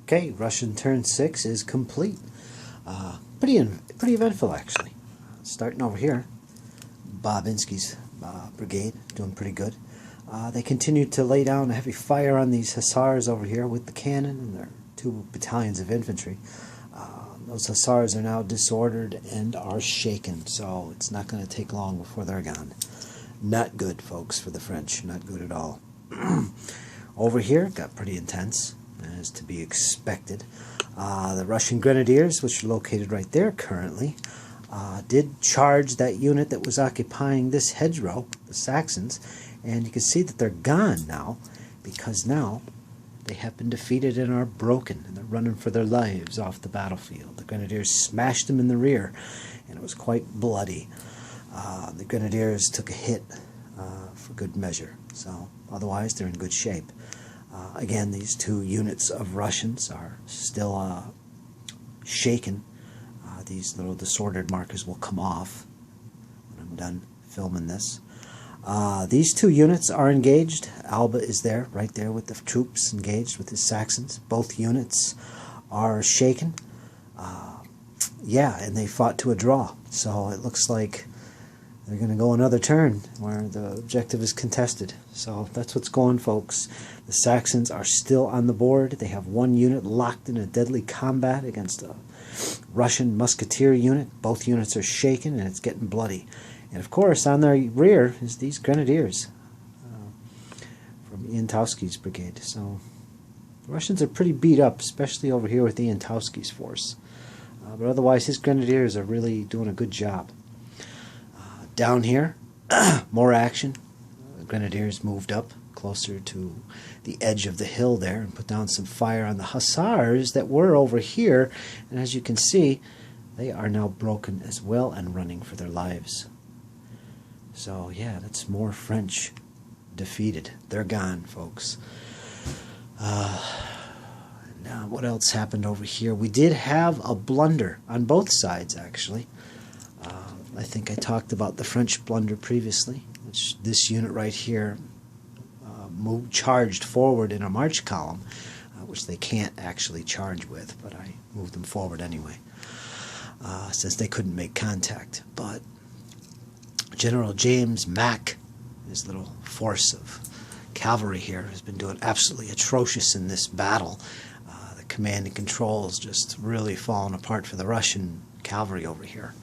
Okay, Russian turn 6 is complete. Pretty eventful, actually. Starting over here, Babinski's brigade doing pretty good. They continued to lay down a heavy fire on these hussars over here with the cannon and their 2 battalions of infantry. Those hussars are now disordered and are shaken, so it's not going to take long before they're gone. Not good, folks, for the French. Not good at all. Over here, it got pretty intense, as to be expected. The Russian Grenadiers, which are located right there currently, did charge that unit that was occupying this hedgerow, the Saxons, and you can see that they're gone now, because now they have been defeated and are broken, and they're running for their lives off the battlefield. The Grenadiers smashed them in the rear, and it was quite bloody. The Grenadiers took a hit for good measure, so otherwise they're in good shape. Again, these 2 units of Russians are still shaken. These little disordered markers will come off when I'm done filming this. These 2 units are engaged. Alba is there, right there with the troops engaged with his Saxons. Both units are shaken. Yeah, and they fought to a draw. So it looks like they're going to go another turn where the objective is contested. So that's what's going, folks. The Saxons are still on the board. They have 1 unit locked in a deadly combat against a Russian musketeer unit. Both units are shaken and it's getting bloody. And of course, on their rear is these Grenadiers from Iantowski's brigade. So the Russians are pretty beat up, especially over here with Iantowski's force. But otherwise, his Grenadiers are really doing a good job. Down here, more action. The Grenadiers moved up closer to the edge of the hill there and put down some fire on the hussars that were over here. And as you can see, they are now broken as well and running for their lives. So yeah, that's more French defeated. They're gone, folks. Now, what else happened over here? We did have a blunder on both sides, actually. I think I talked about the French blunder previously, which this unit right here charged forward in a march column, which they can't actually charge with, but I moved them forward anyway, since they couldn't make contact. But General James Mack, his little force of cavalry here, has been doing absolutely atrocious in this battle. The command and controls just really falling apart for the Russian cavalry over here.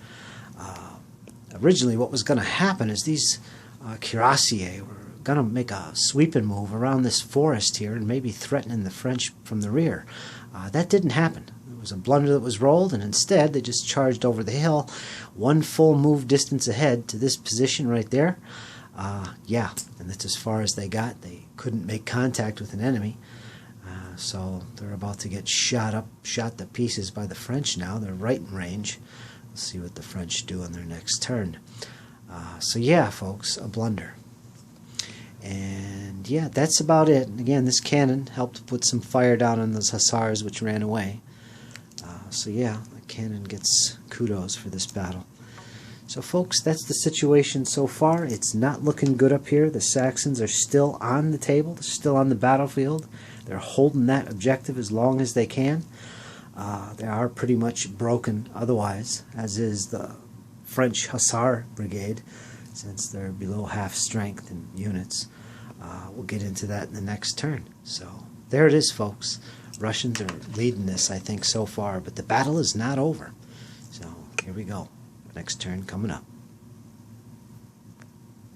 Originally, what was going to happen is these cuirassiers were going to make a sweeping move around this forest here and maybe threatening the French from the rear. That didn't happen. It was a blunder that was rolled, and instead they just charged over the hill, 1 full move distance ahead to this position right there. Yeah, and that's as far as they got. They couldn't make contact with an enemy, so they're about to get shot to pieces by the French now. They're right in range. We'll see what the French do on their next turn. So yeah, folks, a blunder. And yeah, that's about it. And again, this cannon helped put some fire down on those hussars which ran away. So yeah, the cannon gets kudos for this battle. So folks, that's the situation so far. It's not looking good up here. The Saxons are still on the table. They're still on the battlefield. They're holding that objective as long as they can. They are pretty much broken otherwise, as is the French Hussar Brigade, since they're below half strength in units. We'll get into that in the next turn. So there it is, folks. Russians are leading this, I think, so far, but the battle is not over. So here we go. Next turn coming up.